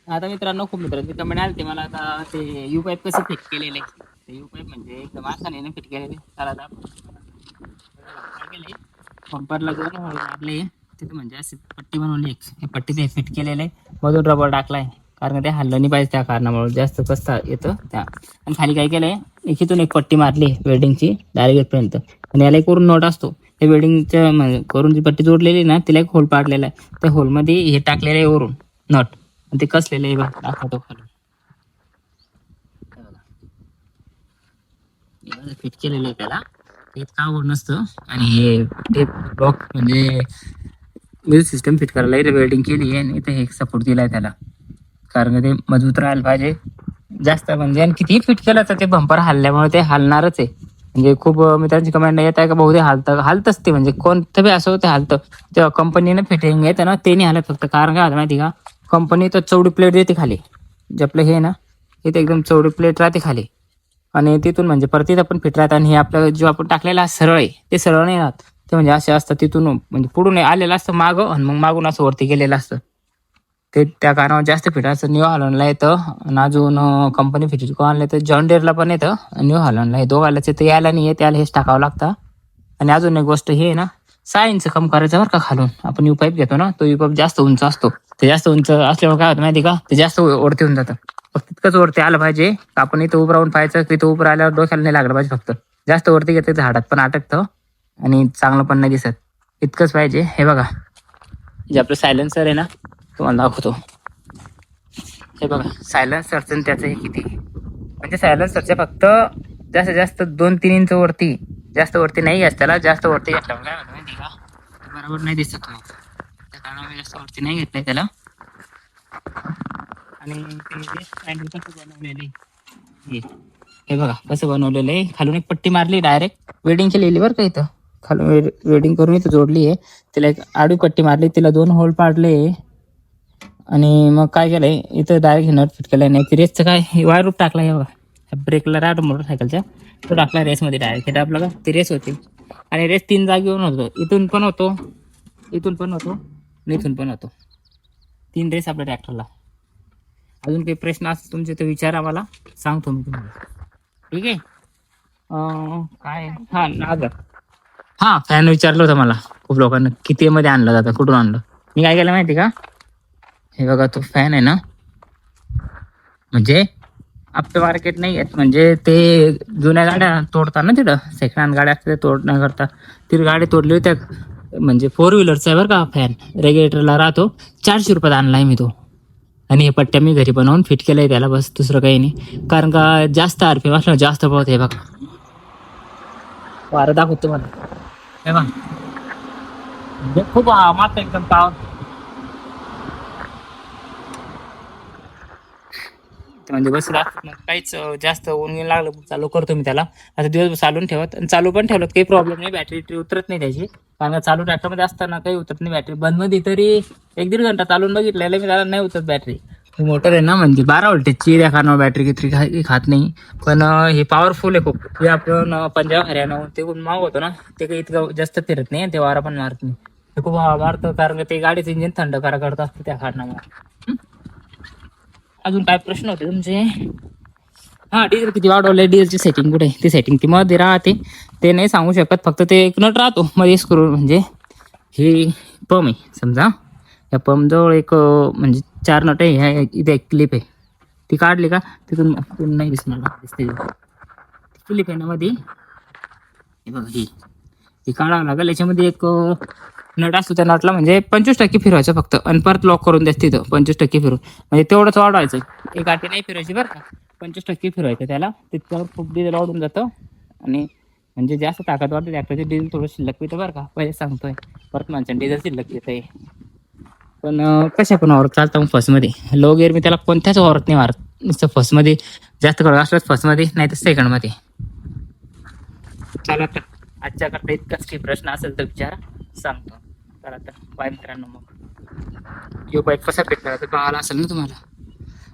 आता मित्रांनो, खूप मित्रांची कमेंट आली मला आता ते यू पाईप कसं फिट केलेलं आहे. ते यू पाईप म्हणजे एकदम आसानीने फिट केलेले. त्याला आता काय केलंय, पंपरला दोन होल मारले, तिथे म्हणजे अशी पट्टी बनवली. एक पट्टी ते फिट केलेलं आहे, मधून रबर टाकलाय, कारण ते हल्लं नाही पाहिजे. त्या कारणामुळे जास्त कसं येतं त्या. आणि खाली काय केलंय, इथून एक पट्टी मारली वेल्डिंगची डायरेक्ट इथपर्यंत. आणि याला एक वरून नोट असतो, ते वेल्डिंगच्या करून जी पट्टी जोडलेली ना, तिला एक होल पाडलेला आहे. त्या होलमध्ये हे टाकलेलं आहे वरून नट. ते कसलेलं आहे बघा, दाखवतो खाली. फिट केलेलं आहे त्याला, इतका आवड नसतं. आणि हे टेप ब्लॉक म्हणजे म्युझिक सिस्टम फिट करायला वेल्डिंग केली आहे, आणि इथे एक सपोर्ट दिलाय त्याला, कारण ते मजबूत राहायला पाहिजे जास्त. म्हणजे आणि कितीही फिट केलं तर ते बंपर हल्ल्यामुळे ते हलणारच आहे. म्हणजे खूप मित्रांची कमेंट येत आहे का भाऊ ते हलतच ते, म्हणजे कोणतं बी असो ते हलतं. तेव्हा कंपनीनं फिटिंग येतं ना, ते नाही हलत फक्त. कारण काय होतं माहिती का, कंपनी तर चौडी प्लेट देते खाली, जे आपलं हे ना, इथे एकदम चौडी प्लेट राहते खाली. आणि तिथून म्हणजे परत इथं पण फिट राहतं. आणि हे आपलं जो आपण टाकलेला सरळ आहे, ते सरळ नाही राहत. ते म्हणजे असे असतं, तिथून म्हणजे पुढून आलेलं असतं मागं, आणि मग मागून असं वरती गेलेलं असतं. ते त्या कारणावर जास्त फिट असतं. न्यू हॉलंडला येतं, आणि अजून कंपनी फिटेड को आणलं तर जॉन डेअरला पण येतं, न्यू हॉलंडला हे दोघालाच येतं. यायला नाही येत, त्याला हेच टाकावं लागतं. आणि अजून एक गोष्ट हे ना, 6 इंच कम करायचं बरं का खालून. आपण यू पाईप घेतो ना, तो यू पाईप जास्त उंच असतो. ते जास्त उंच असल्यामुळे काय होतं माहिती का, ते जास्त वरती होऊन जातं. फक्त तितकंच वरती आलं पाहिजे, आपण इथं उभं राहून पाहायचं की, इथं उभं राहिल्यावर डोक्याला नाही लागलं पाहिजे. फक्त जास्त वरती घेतलं तर हाडात पण अटकतं, आणि चांगलं पण नाही दिसत. इतकंच पाहिजे. हे बघा, जे आपलं सायलेन्सर आहे ना, तुम्हाला दाखवतो. हे बघा सायलेन्सरचं त्याचं हे किती, म्हणजे सायलेन्सरच्या फक्त जास्तीत जास्त 2-3 इंच वरती, जास्त वरती नाही घ्यायचं त्याला. जास्त वरती घेतल्यावर काय होतं माहिती का, बरोबर नाही दिसत मग. त्या कारणामुळे जास्त वरती नाही घेतलंय त्याला. आणि ते हँडल कसं बनवलेलं आहे, हे बघा कसं बनवलेलं आहे. खालून एक पट्टी मारली, डायरेक्ट वेडिंग केलेली बरं का. इथं खालून वेडिंग करून इथं जोडली आहे. तिला एक आडवी पट्टी मारली, तिला 2 होल पाडले. आणि मग काय केलंय, इथं डायरेक्ट नट फिट केलंय. नाही रेसचं काय वायर रूप टाकला. हे बघा ब्रेकला राहतो मोटरसायकलच्या, तो टाकला रेसमध्ये डायरेक्ट. हे आपलं का ती रेस होती, आणि रेस 3 जागेवरून होतो. इथून पण होतो, इथून पण होतो, आणि इथून पण होतो. 3 रेस आपल्या ट्रॅक्टरला. अजून काही प्रश्न असतील तुमचे तर विचारा, मला सांगतो मी तुम्हाला. ठीक आहे. काय हा नाग, हा फॅन विचारलं होतं मला खूप लोकांना, किती मध्ये आणलं जातं, कुठून आणलं. मी काय केलं माहिती का, हे बघा तो फॅन आहे ना, म्हणजे आपलं मार्केट नाही येत. म्हणजे ते जुन्या गाड्या तोडतात ना, तिथं सेकंड हँड गाड्या असते तोडण्याकरता, ती गाडी तोडली होत्या. म्हणजे 4 व्हीलरचा आहे बरं का फॅन, रेग्युलेटरला राहतो. 400 रुपयात आणलाय मी तो. आणि हे पट्ट्या मी घरी बनवून फिट केलंय त्याला, बस दुसरं काही नाही. कारण का जास्त आरपीएम असलं जास्त पळत. हे बघा वारं दाखवतो तुम्हाला, हे बघा म्हणजे खूप मात्र एकदम पावर. म्हणजे बस काहीच जास्त ऊन लागलं चालू करतो मी त्याला. आता दिवस चालून ठेवत, आणि चालू पण ठेवलं काही प्रॉब्लेम नाही. बॅटरी उतरत नाही त्याची, कारण चालू ट्रॅक्टरमध्ये असताना काही उतरत नाही बॅटरी. बंदमध्ये तरी 1-1.5 घंटा चालून बघितलेलं मी, त्याला नाही उतरत बॅटरी. मोटर आहे ना, म्हणजे 12 व्होल्टेजची, त्या कारणावर बॅटरी किती खात नाही. पण हे पॉवरफुल आहे खूप. हे आपण पंजाब हरियाणा ते माग होतो ना, ते काही इतकं जास्त फिरत नाही, ते वारा पण मारत नाही. ते खूप हवा मारतं, कारण ते गाडीचं इंजिन थंड करत असतं त्या कारणामुळे. अजून काय प्रश्न होते तुमचे. हा डिझेल किती वाढवलंय, डिझेलची सेटिंग कुठे, ती सेटिंग ती मध्ये राहते, ते नाही सांगू शकत. फक्त ते एक नट राहतो मध्ये स्क्रू, म्हणजे ही पम आहे समजा, या पमजवळ एक म्हणजे 4 नट आहे. ह्या इथे एक क्लिप आहे, ती काढली का तिथून नाही दिसणार, दिसते क्लिप आहे ना मध्ये. हे बघा ही काढावं लागेल. याच्यामध्ये एक नट असतो, त्या नटला म्हणजे 25% फिरवायचं फक्त, आणि परत लॉक करून द्यायचं तिथं 25% फिरून. म्हणजे तेवढंच वाढवायचं, एक गाठी नाही फिरायची बरं का, 25% फिरवायचं त्याला. तिथं खूप डिझेल वाढून जातं, आणि म्हणजे जास्त ताकद वाढते ट्रॅक्टरची. डिझेल थोडं शिल्लक येतं बरं का, पहिले सांगतोय. परत माणसाने डिझेल शिल्लक येतं आहे. पण कशा पण वावरत चालतं मग फर्स्टमध्ये. लो गिअर मी त्याला कोणत्याच वावरत नाही मारत, नुसतं फर्स्टमध्ये जास्त कडक असलंच फर्स्टमध्ये, नाही तर सेकंडमध्ये. चला तर आजच्या करता इतकाच. काही प्रश्न असेल तर विचारा, सांगतो. चला तर बाय मित्रांनो. मग यो पाईप कसा फिट करायचा पाहायला असेल ना तुम्हाला.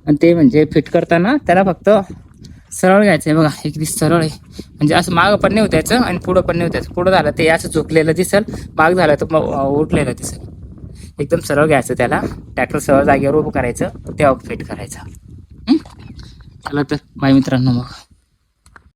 आणि ते म्हणजे फिट करताना त्याला फक्त सरळ घ्यायचं आहे. बघा हे किती सरळ आहे, म्हणजे असं मागं पण नाही होत्याचं, आणि पुढं पण नाही होत्याचं. पुढं झालं ते असं झुकलेलं दिसेल, माग झालं तर मग उठलेलं दिसेल. एकदम सरळ घ्यायचं त्याला, ट्रॅक्टर सरळ जागेवर उभं करायचं, तेव्हा फिट करायचं. चला तर बाय मित्रांनो मग.